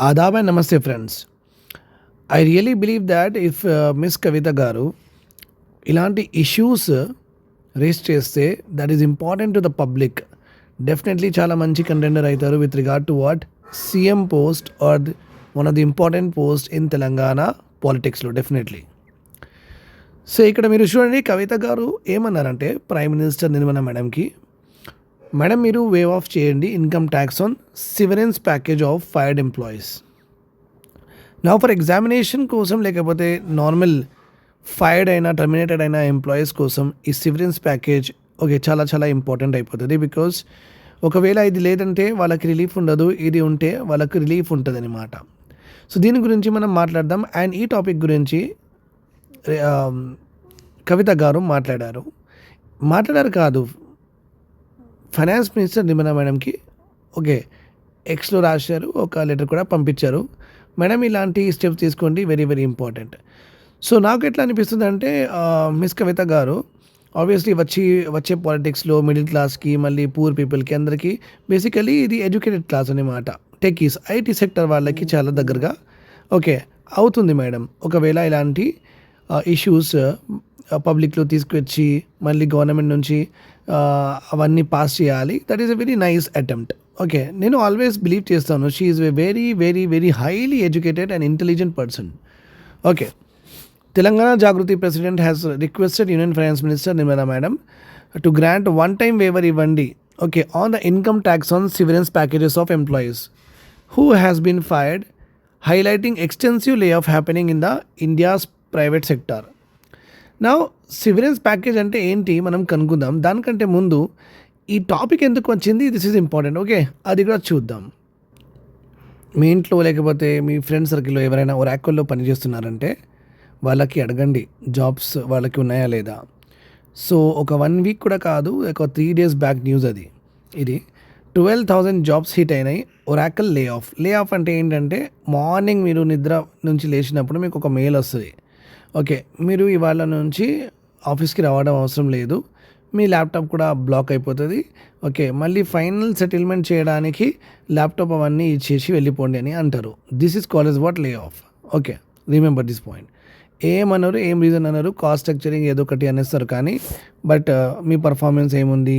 Adab and Namaste, friends. I really believe that if Miss Kavita Garu ఇలాంటి issues raise చేస్తే that is important to the public, definitely చాలా మంచి contender అవుతారు with regard to what CM post are one of the important post in Telangana పాలిటిక్స్లో definitely. So ఇక్కడ మీరు చూడండి, కవిత గారు ఏమన్నారంటే ప్రైమ్ మినిస్టర్ నిర్మలా మేడంకి, మేడం మీరు వేవ్ ఆఫ్ చేయండి income tax on severance package of fired employees. నా ఫర్ ఎగ్జామినేషన్ కోసం లేకపోతే నార్మల్ ఫైర్డ్ అయినా టర్మినేటెడ్ అయిన ఎంప్లాయీస్ కోసం ఈ సివరెన్స్ ప్యాకేజ్ ఓకే చాలా చాలా ఇంపార్టెంట్ అయిపోతుంది. బికాజ్ ఒకవేళ ఇది లేదంటే వాళ్ళకి రిలీఫ్ ఉండదు, ఇది ఉంటే వాళ్ళకి రిలీఫ్ ఉంటుంది అనమాట. సో దీని గురించి మనం మాట్లాడదాం. అండ్ ఈ టాపిక్ గురించి కవిత గారు మాట్లాడారు కాదు, ఫైనాన్స్ మినిస్టర్ నిర్మలా మేడంకి ఓకే ఎక్స్లో రాశారు, ఒక లెటర్ కూడా పంపించారు. మేడం ఇలాంటి స్టెప్స్ తీసుకోండి, వెరీ వెరీ ఇంపార్టెంట్. సో నాకు ఎట్లా అనిపిస్తుంది అంటే మిస్ కవిత గారు ఆబ్వియస్లీ వచ్చే పాలిటిక్స్లో మిడిల్ క్లాస్కి మళ్ళీ పూర్ పీపుల్కి అందరికీ బేసికలీ ఇది ఎడ్యుకేటెడ్ క్లాస్ అనమాట. టెక్కీస్ ఐటీ సెక్టర్ వాళ్ళకి చాలా దగ్గరగా ఓకే అవుతుంది మేడం. ఒకవేళ ఇలాంటి ఇష్యూస్ పబ్లిక్లో తీసుకొచ్చి మళ్ళీ గవర్నమెంట్ నుంచి అవన్నీ పాస్ చేయాలి, that is a very nice attempt. Okay, నేను ఆల్వేస్ బిలీవ్ చేస్తాను she is a very very very highly educated and intelligent person. Okay, Telangana Jagruthi president has requested union finance minister Nirmala madam to grant one time waiver ఇవ్వండి okay on the income tax on severance packages of employees who has been fired, highlighting extensive lay off happening in the India's private sector. నా severance package అంటే ఏంటి మనం కనుక్కుందాం. దానికంటే ముందు ఈ topic ఎందుకు వచ్చింది, దిస్ ఈజ్ ఇంపార్టెంట్. ఓకే, అది కూడా చూద్దాం. మీ ఇంట్లో లేకపోతే మీ ఫ్రెండ్ సర్కిల్లో ఎవరైనా ఒరాకల్లో పనిచేస్తున్నారంటే వాళ్ళకి అడగండి జాబ్స్ వాళ్ళకి ఉన్నాయా లేదా. సో ఒక 1 వీక్ కూడా కాదు, ఒక 3 days బ్యాక్ న్యూస్ ఇది 12,000 జాబ్స్ హిట్ అయినాయి. ఒరాకల్ లే ఆఫ్ అంటే ఏంటంటే మార్నింగ్ మీరు నిద్ర నుంచి లేచినప్పుడు మీకు ఒక మెయిల్ వస్తుంది, ఓకే మీరు ఇవాళ నుంచి ఆఫీస్కి రావడం అవసరం లేదు, మీ ల్యాప్టాప్ కూడా బ్లాక్ అయిపోతుంది, ఓకే మళ్ళీ ఫైనల్ సెటిల్మెంట్ చేయడానికి ల్యాప్టాప్ అవన్నీ ఇచ్చేసి వెళ్ళిపోండి అని అంటారు. This is called what lay off. Okay, remember this point. ఏమన్నారు, ఏం రీజన్ అన్నారు, కాస్ట్ స్ట్రక్చరింగ్ ఏదో ఒకటి అనేస్తారు, కానీ బట్ మీ పర్ఫార్మెన్స్ ఏముంది,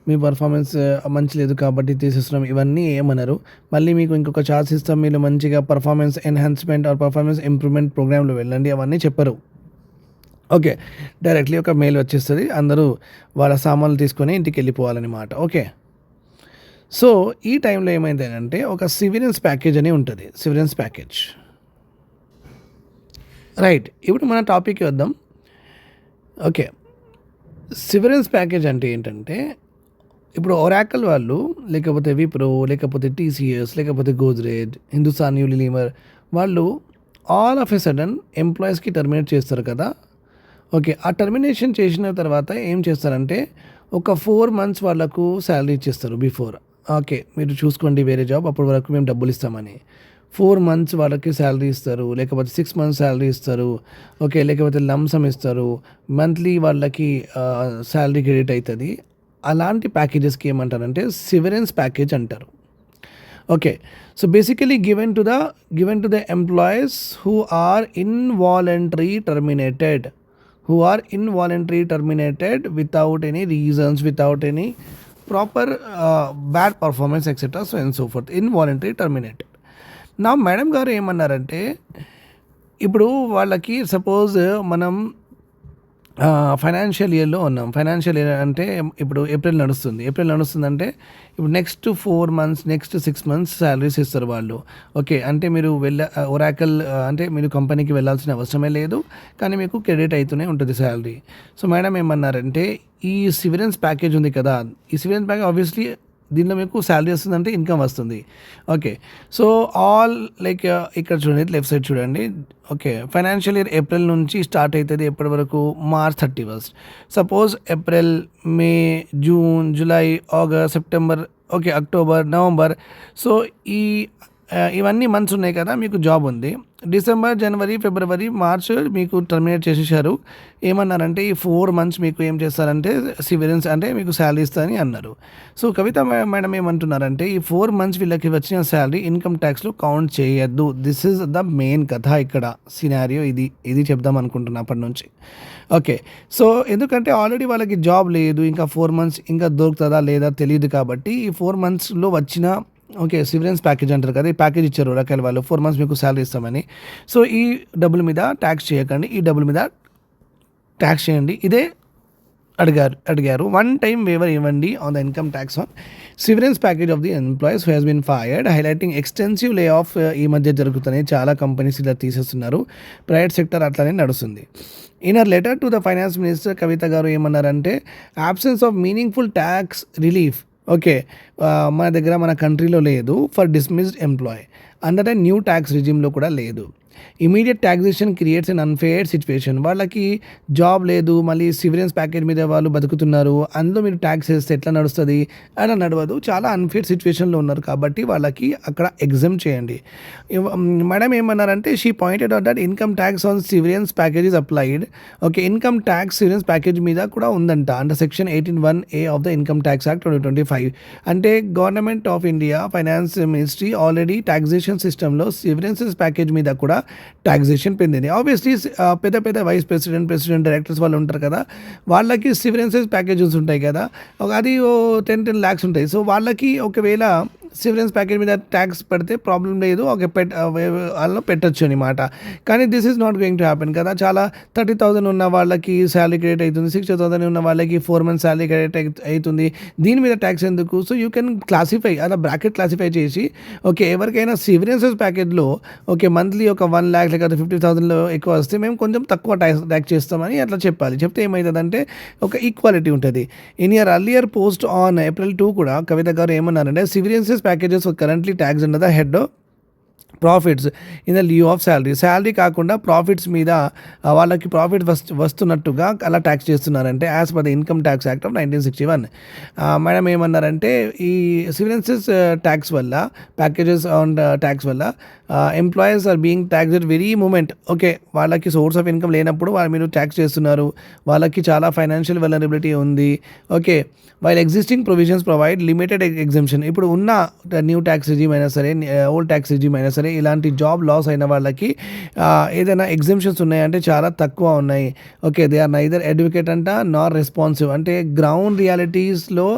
మీ పర్ఫార్మెన్స్ మంచి లేదు కాబట్టి తీసేస్తున్నాం, ఇవన్నీ ఏమన్నారు. మళ్ళీ మీకు ఇంకొక ఛాన్స్ ఇస్తాం, మీరు మంచిగా performance enhancement or performance improvement ప్రోగ్రాంలో వెళ్ళండి, అవన్నీ చెప్పరు. ఓకే, డైరెక్ట్లీ ఒక మెయిల్ వచ్చేస్తుంది, అందరూ వాళ్ళ సామాన్లు తీసుకొని ఇంటికి వెళ్ళిపోవాలన్నమాట. ఓకే, సో ఈ టైంలో ఏమైంది అంటే ఒక సివిరెన్స్ ప్యాకేజ్ అని ఉంటుంది, సివిరెన్స్ ప్యాకేజ్. రైట్, ఇప్పుడు మన టాపిక్కి వద్దాం. ఓకే, సివరెన్స్ ప్యాకేజ్ అంటే ఏంటంటే ఇప్పుడు ఒరాకల్ వాళ్ళు లేకపోతే విప్రో లేకపోతే టీసీఎస్ లేకపోతే గోద్రేజ్ హిందుస్థాన్ యూనిలీవర్ వాళ్ళు ఆల్ ఆఫ్ ఎ సడన్ ఎంప్లాయీస్కి టర్మినేట్ చేస్తారు కదా. ఓకే, ఆ టర్మినేషన్ చేసిన తర్వాత ఏం చేస్తారంటే ఒక 4 months వాళ్ళకు శాలరీ ఇచ్చేస్తారు బిఫోర్. ఓకే మీరు చూసుకోండి వేరే జాబ్, అప్పటి వరకు మేము డబ్బులు ఇస్తామని 4 months వాళ్ళకి శాలరీ ఇస్తారు, లేకపోతే 6 months శాలరీ ఇస్తారు, ఓకే లేకపోతే లంసమ్ ఇస్తారు, మంత్లీ వాళ్ళకి శాలరీ క్రెడిట్ అవుతుంది. అలాంటి ప్యాకేజెస్కి ఏమంటారంటే సివరెన్స్ ప్యాకేజ్ అంటారు. Okay, so basically given to the employees who are involuntary terminated without any reasons, without any proper bad performance etcetera so and so forth, involuntary terminated. నా madam garu ఏమన్నారంటే ఇప్పుడు వాళ్ళకి suppose మనం ఫైనాన్షియల్ ఇయర్లో ఉన్నాం. Financial year అంటే ఇప్పుడు April నడుస్తుందంటే ఇప్పుడు next 4 months next 6 months salaries ఇస్తారు వాళ్ళు. ఓకే, అంటే మీరు ఒరాకల్ అంటే మీరు కంపెనీకి వెళ్ళాల్సిన అవసరమే లేదు, కానీ మీకు క్రెడిట్ అవుతూనే ఉంటుంది శాలరీ. సో మేడం ఏమన్నారంటే ఈ సివరెన్స్ ప్యాకేజ్ ఉంది కదా, ఈ సివరెన్స్ ప్యాకేజ్ ఆబ్వియస్లీ దీనిలో మీకు శాలరీ వస్తుందంటే ఇన్కమ్ వస్తుంది. ఓకే, సో ఆల్ లైక్ ఇక్కడ చూడండి, లెఫ్ట్ సైడ్ చూడండి. ఓకే, ఫైనాన్షియల్ ఇయర్ ఏప్రిల్ నుంచి స్టార్ట్ అవుతుంది, ఎప్పటి వరకు March 31st. Suppose April, May, June, July, August, September, okay October, November. So ఇవన్నీ మంత్స్ ఉన్నాయి కదా, మీకు జాబ్ ఉంది. డిసెంబర్, జనవరి, ఫిబ్రవరి, మార్చ్ మీకు టర్మినేట్ చేసేసారు. ఏమన్నారంటే ఈ 4 మంత్స్ మీకు ఏం చేస్తారంటే సివిరెన్స్ అంటే మీకు శాలరీ ఇస్తారని అన్నారు. సో కవిత మేడం ఏమంటున్నారంటే ఈ 4 మంత్స్ వీళ్ళకి వచ్చిన శాలరీ ఇన్కమ్ ట్యాక్స్లో కౌంట్ చేయొద్దు. దిస్ ఈజ్ ద మెయిన్ కథ ఇక్కడ సినారియో ఇది చెప్దాం అనుకుంటున్నా అప్పటి నుంచి. ఓకే. సో ఎందుకంటే ఆల్రెడీ వాళ్ళకి జాబ్ లేదు, ఇంకా 4 మంత్స్ ఇంకా దొరుకుతుందా లేదా తెలియదు కాబట్టి ఈ 4 మంత్స్లో వచ్చిన సివిరెన్స్ ప్యాకేజ్ అంటారు కదా, ఈ ప్యాకేజ్ ఇచ్చారు రకాల వాళ్ళు 4 మంత్స్ మీకు శాలరీ ఇస్తామని. సో ఈ డబ్బుల మీద ట్యాక్స్ చేయకండి, ఈ డబ్బుల మీద ట్యాక్స్ చేయండి, ఇదే అడిగారు. 1 time waiver ఇవ్వండి on the income tax on severance package of the employees who has been fired, highlighting extensive lay off ఈ మధ్య జరుగుతున్నాయి, చాలా కంపెనీస్ ఇలా తీసేస్తున్నారు, ప్రైవేట్ సెక్టర్ అట్లానే నడుస్తుంది. In her letter to the finance minister Kavitha garu ఏమన్నారంటే absence of meaningful tax relief మన దగ్గర మన కంట్రీలో లేదు for dismissed employee under the new tax రిజిమ్లో కూడా లేదు. Immediate taxation creates an unfair situation. వాళ్ళకి జాబ్ లేదు, మళ్ళీ సివిరెన్స్ ప్యాకేజ్ మీద వాళ్ళు బతుకుతున్నారు, అందులో మీరు ట్యాక్స్ వేస్తే ఎట్లా నడుస్తుంది, అలా నడవదు, చాలా అన్ఫేర్ సిచ్యువేషన్లో ఉన్నారు కాబట్టి వాళ్ళకి అక్కడ ఎగ్జామ్ చేయండి. మేడం ఏమన్నారంటే she pointed out that income tax on severance package is applied. Income tax severance package మీద కూడా ఉందంట under section 18(1)(a) of the income tax act 2025. అంటే government of India finance ministry already taxation సిస్టంలో severances package మీద కూడా taxation పెండింది. Obviously పెద్ద vice president directors వాళ్ళు ఉంటారు కదా, వాళ్ళకి సివిరెన్సెస్ ప్యాకేజెస్ ఉంటాయి కదా, అది 10 lakhs ఉంటాయి. సో వాళ్ళకి ఒకవేళ సివిరెన్స్ ప్యాకేజ్ మీద ట్యాక్స్ పెడితే ప్రాబ్లం లేదు, వాళ్ళలో పెట్టచ్చు అనమాట. కానీ this is not going to happen కదా. చాలా 30,000 ఉన్న వాళ్ళకి శాలరీ క్రెడిట్ అవుతుంది, 60,000 ఉన్న వాళ్ళకి 4 months శాలరీ క్రెడిట్ అవుతుంది, దీని మీద ట్యాక్స్ ఎందుకు? సో యూ కెన్ క్లాసిఫై, అలా బ్రాకెట్ క్లాసిఫై చేసి ఎవరికైనా సివిరెన్సెస్ ప్యాకేజ్లో మంత్లీ 1 lakh లేకపోతే 50,000లో ఎక్కువ వస్తే మేము కొంచెం తక్కువ ట్యాక్స్ చేస్తామని అట్లా చెప్పాలి. చెప్తే ఏమవుతుందంటే ఈక్వాలిటీ ఉంటుంది. In year earlier post on April 2 కూడా కవిత గారు ఏమన్నారంటే severances packages are currently taxed under the head of profits in the lieu of salary కాకుండా ప్రాఫిట్స్ మీద వాళ్ళకి ప్రాఫిట్ వస్తున్నట్టుగా అలా ట్యాక్స్ చేస్తున్నారంటే as per the income tax act of 1961. Madam ఏమన్నారంటే ఈ సివిరెన్సెస్ ట్యాక్స్ వల్ల ప్యాకేజెస్ ఆన్ ట్యాక్స్ వల్ల employees are being taxed very moment. వాళ్ళకి సోర్స్ ఆఫ్ ఇన్కమ్ లేనప్పుడు మీరు ట్యాక్స్ చేస్తున్నారు, వాళ్ళకి చాలా ఫైనాన్షియల్ వెలనరబిలిటీ ఉంది. While existing provisions provide limited exemption. ఇప్పుడు ఉన్న న్యూ ట్యాక్స్ రిజీమ్ అయినా సరే, ఓల్డ్ ట్యాక్స్ రిజీమ్ అయినా సరే, ఇలాంటి జాబ్ లాస్ అయిన వాళ్ళకి ఏదైనా ఎగ్జంప్షన్స్ ఉన్నాయంటే చాలా తక్కువ ఉన్నాయి. దే ఆర్ నైదర్ అడ్వకేట్ అంట నార్ రెస్పాన్సివ్. అంటే గ్రౌండ్ రియాలిటీస్లో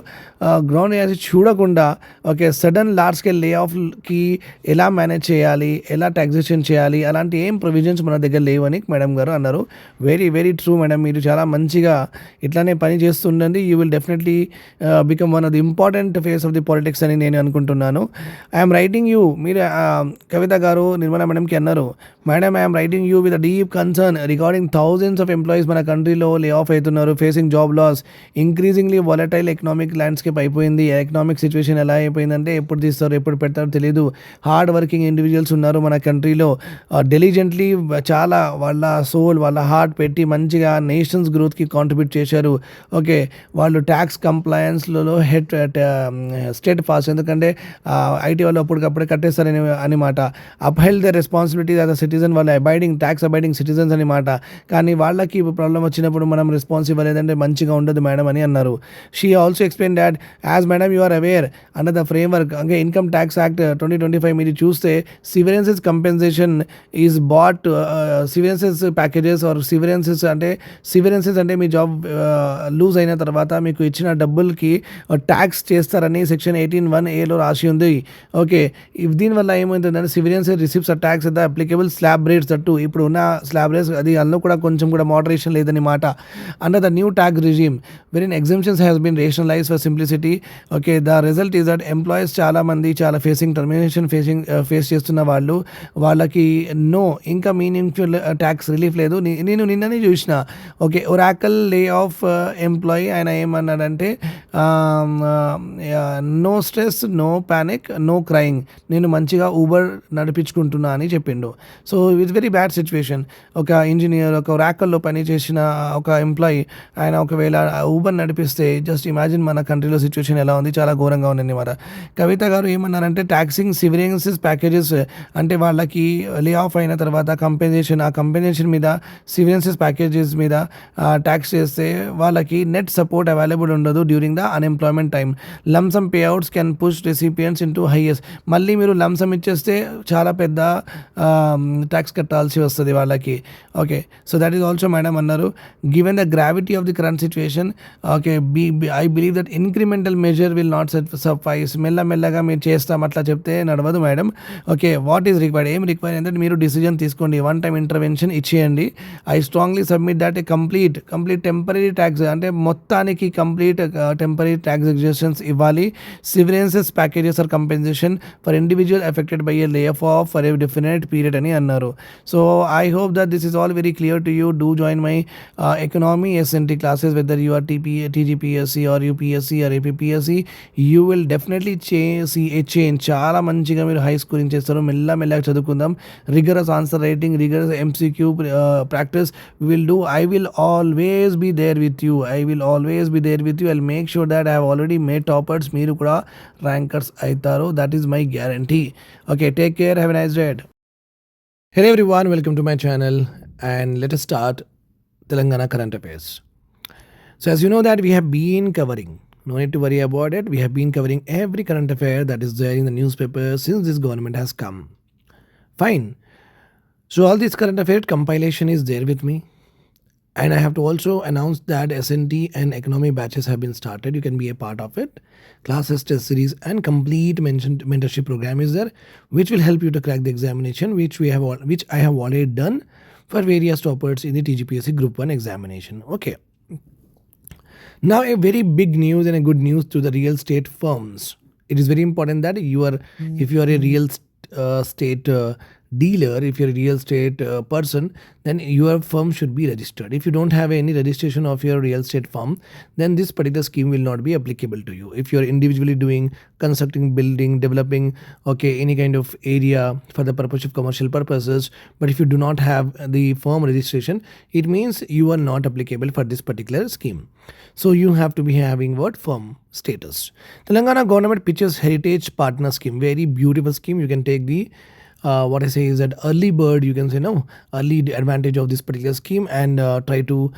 గ్రౌండ్ రియాలిటీ చూడకుండా సడన్ లార్జ్ స్కేల్ లే ఆఫ్కి ఎలా మేనేజ్ చేయాలి, ఎలా ట్యాక్సేషన్ చేయాలి, అలాంటి ఏం ప్రొవిజన్స్ మన దగ్గర లేవని మేడం గారు అన్నారు. వెరీ వెరీ ట్రూ మేడం, మీరు చాలా మంచిగా ఇట్లానే పని చేస్తుండండి. You will definitely become one of the important face of the politics అని నేను అనుకుంటున్నాను. ఐఎమ్ రైటింగ్ యూ, మీరు కవిత గారు నిర్మలా మేడంకి అన్నారు, madam I'm writing you with deep concern regarding thousands of employees మన కంట్రీలో లే ఆఫ్ అవుతున్నారు, facing job loss, increasingly volatile economic landscape అయిపోయింది. ఎకనామిక్ సిచ్యువేషన్ ఎలా అయిపోయిందంటే ఎప్పుడు తీస్తారు ఎప్పుడు పెడతారో తెలియదు. హార్డ్ వర్కింగ్ ఇండివిజువల్స్ ఉన్నారు మన కంట్రీలో, డెలిజెంట్లీ చాలా వాళ్ళ సోల్ వాళ్ళ హార్ట్ పెట్టి మంచిగా నేషన్స్ గ్రోత్కి కాంట్రిబ్యూట్ చేశారు. వాళ్ళు ట్యాక్స్ కంప్లయన్స్లలో స్టేట్ ఫాస్ట్, ఎందుకంటే ఐటీ వాళ్ళు అప్పటికప్పుడే కట్టేస్తారని అనమాట. Upheld the responsibility as a citizen, వాళ్ళ ట్యాక్స్ అబైడింగ్ సిటిజన్స్ అనమాట. కానీ వాళ్ళకి ప్రాబ్లం వచ్చినప్పుడు మనం రెస్పాన్స్ ఇవ్వలేదంటే మంచిగా ఉండదు మేడం అని అన్నారు. She also explain that as madam you are aware under the framework income tax act 2025 మీరు చూస్తే severances compensation is but, severances packages are severances అంటే మీ జాబ్ లూజ్ అయిన తర్వాత మీకు ఇచ్చిన డబ్బులకి ట్యాక్స్ చేస్తారని సెక్షన్ 18(1)(a)లో రాసి ఉంది. దీనివల్ల ఏమవుతుందంటే civilians receipts R tax the applicable slab rates అట్టు, ఇప్పుడు ఉన్న స్లాబ్ రేట్స్ అది అందులో కూడా కొంచెం కూడా మోడరేషన్ లేదని మాట. Under the new tax regime very exemptions has been rationalize for simplicity. The result is that employees చాలామంది టర్మినేషన్ ఫేస్ చేస్తున్న వాళ్ళకి ఇంకా మీనింగ్ఫుల్ ట్యాక్స్ రిలీఫ్ లేదు. నేను నిన్ననే చూసిన ఒరాకల్ లే ఆఫ్ ఎంప్లాయీ, ఆయన ఏమన్నాడంటే no stress, no panic, no crying. నేను మంచిగా ఊబర్ నడిపించుకుంటున్నా అని చెప్పిండు. So it's very bad situation. ఒక ఇంజనీర్, ఒక ర్యాకల్లో పనిచేసిన ఒక ఎంప్లాయీ ఆయన ఒకవేళ ఊబర్ నడిపిస్తే జస్ట్ ఇమాజిన్ మన కంట్రీలో సిచ్యువేషన్ ఎలా ఉంది, చాలా ఘోరంగా ఉందన్నమాట. కవిత గారు ఏమన్నారంటే ట్యాక్సింగ్ సివిరెన్సెస్ ప్యాకేజెస్ అంటే వాళ్ళకి లే ఆఫ్ అయిన తర్వాత ఆ కంపెన్సేషన్ మీద సివిరెన్సెస్ ప్యాకేజెస్ మీద ట్యాక్స్ చేస్తే వాళ్ళకి నెట్ సపోర్ట్ అవైలబుల్ ఉండదు during the unemployment time. Lump sum pay outs can push recipients in to highest. మళ్ళీ మీరు లంసమ్ ఇచ్చేస్తే చాలా పెద్ద ట్యాక్స్ కట్టాల్సి వస్తుంది వాళ్ళకి. Okay, so that is also madam అన్నారు. Given the gravity of the current situation, okay, I believe that incremental measure will not suffice. మెల్లమెల్లగా మీరు చేస్తాం అట్లా చెప్తే నడవదు madam. Okay, what is required, ఏం రిక్వైర్ అంటే మీరు డిసిజన్ తీసుకోండి, వన్ టైం ఇంటర్వెన్షన్ ఇచ్చేయండి. I strongly submit that a complete temporary tax అంటే మొత్తానికి కంప్లీట్ టెంపరీ ట్యాక్స్ ఎగ్జెషన్స్ ఇవ్వాలి. Severances packages are compensation for individual affected by A lay off for a definite period అని అన్నారు. So I hope that this is all very clear to you. Do join my economy SNT classes, whether you are TGPSC or UPSC or APPSC. You will definitely see a change. చాలా మంచిగా మీరు high scoring చేస్తారు. మెల్లగా చదువుకుందాం. Rigorous answer writing, rigorous MCQ practice will do. I will always be there with you. I'll make sure that I have already made toppers. మీరు కూడా rankers అవుతారు. That is my guarantee. Okay, take care. Have a nice day. Hello everyone, welcome to my channel and let us start Telangana current affairs. So as you know that we have been covering, no need to worry about it, we have been covering every current affair that is there in the newspaper since this government has come. Fine. So all this current affair compilation is there with me. And I have to also announce that SNT and economy batches have been started. You can be a part of it. Classes, test series and complete mentorship program is there, which will help you to crack the examination, which I have already done for various toppers in the TGPSC Group 1 examination. Okay. Now a very big news and a good news to the real estate firms. It is very important that if you are a real estate dealer, if you're a real estate person, then your firm should be registered. If you don't have any registration of your real estate firm, then this particular scheme will not be applicable to you. If you're individually doing constructing, building, developing, okay, any kind of area for the purpose of commercial purposes, but if you do not have the firm registration, it means you are not applicable for this particular scheme. So you have to be having what firm status. Telangana government pitches heritage partner scheme, very beautiful scheme. You can take the what I say is that early bird, you can say early advantage of this particular scheme and try to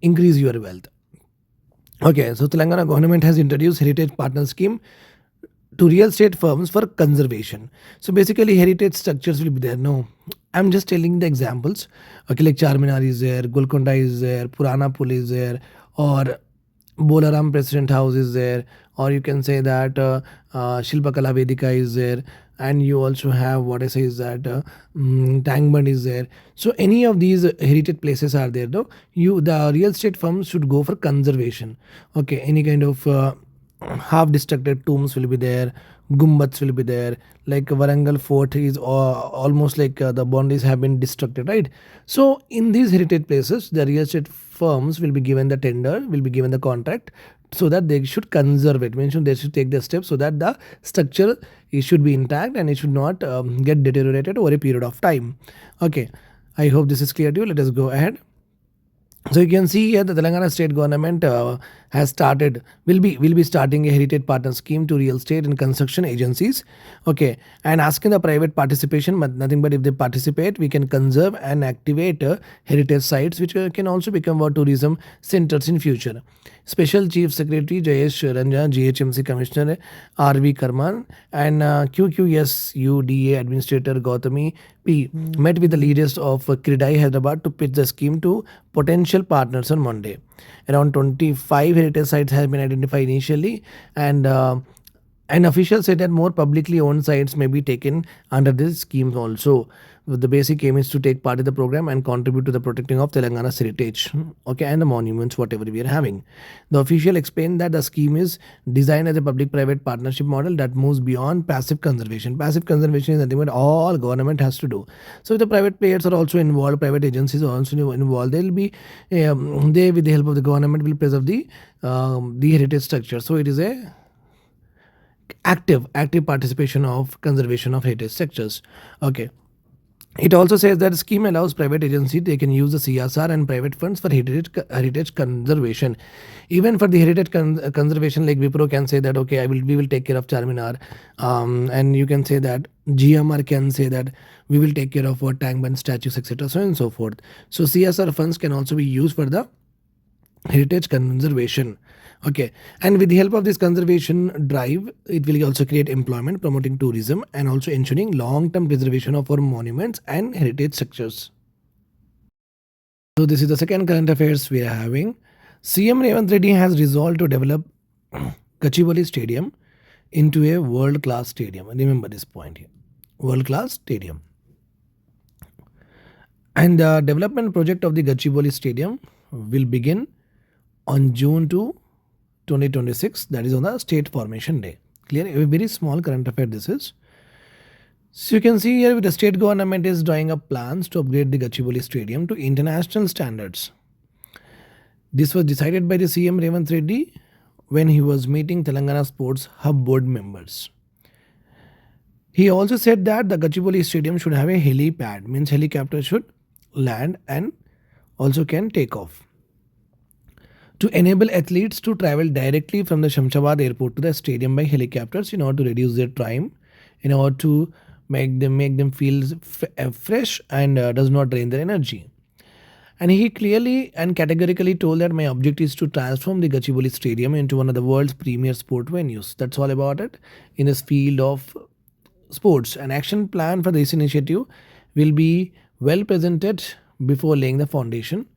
increase your wealth. Okay, so Telangana government has introduced heritage partner scheme to real estate firms for conservation. So basically heritage structures will be there. No, I'm just telling the examples. Okay, like Charminar is there, Golconda is there, Purana Pool is there, or Bolaram President House is there, or you can say that Shilpakala Vedika is there, and you also have what I say is that Tangband is there. So any of these heritage places are there though. The real estate firms should go for conservation. Okay, any kind of half destructed tombs will be there, gumbats will be there, like Varangal fort is almost like the boundaries have been destructed, right? So in these heritage places, the real estate firms will be given the tender, will be given the contract, so that they should conserve it. Means they should take the steps so that the structure should be intact and it should not get deteriorated over a period of time. Okay, I hope this is clear to you. Let us go ahead. So you can see here the Telangana state government will be starting a heritage partner scheme to real estate and construction agencies. Okay, and asking the private participation, but nothing but if they participate, we can conserve and activate heritage sites, which can also become tourism centers in future. Special Chief Secretary Jayesh Ranjan, GHMC Commissioner RV Karman, and QQSUDA Administrator Gautami P met with the leaders of Kridai Hyderabad to pitch the scheme to potential partners on Monday. Around 25 heritage sites have been identified initially, and an official said that more publicly owned sites may be taken under this scheme also. The basic aim is to take part in the program and contribute to the protecting of Telangana's heritage, okay, and the monuments, whatever we are having. The official explained that the scheme is designed as a public-private partnership model that moves beyond passive conservation. Passive conservation is something that all government has to do. So if the private players are also involved, private agencies are also involved, they will be, they with the help of the government will preserve the heritage structure. So it is a active participation of conservation of heritage sectors. Okay. It also says that the scheme allows private agency they can use the CSR and private funds for heritage conservation. Even for the heritage conservation, like Wipro can say that okay, we will take care of Charminar, and you can say that GMR can say that we will take care of what tank bund statues, etc. So on and so forth. So CSR funds can also be used for the heritage conservation. Okay, and with the help of this conservation drive, it will also create employment, promoting tourism, and also ensuring long-term preservation of our monuments and heritage structures. So this is the second current affairs we are having. CM Revanth Reddy has resolved to develop Gachibowli Stadium into a world-class stadium. Remember this point here, world-class stadium. And the development project of the Gachibowli Stadium will begin on June 2, 2026, that is on the state formation day. Clear? A very small current affair this is. So you can see here the state government is drawing up plans to upgrade the Gachibowli Stadium to international standards. This was decided by the CM Revanth Reddy when he was meeting Telangana Sports Hub board members. He also said that the Gachibowli Stadium should have a helipad, means helicopter should land and also can take off, to enable athletes to travel directly from the Shamshabad airport to the stadium by helicopters in order to reduce their time, in order to make them feel fresh and does not drain their energy. And he clearly and categorically told that my objective is to transform the Gachibowli Stadium into one of the world's premier sport venues. That's all about it in this field of sports. An action plan for this initiative will be well presented before laying the foundation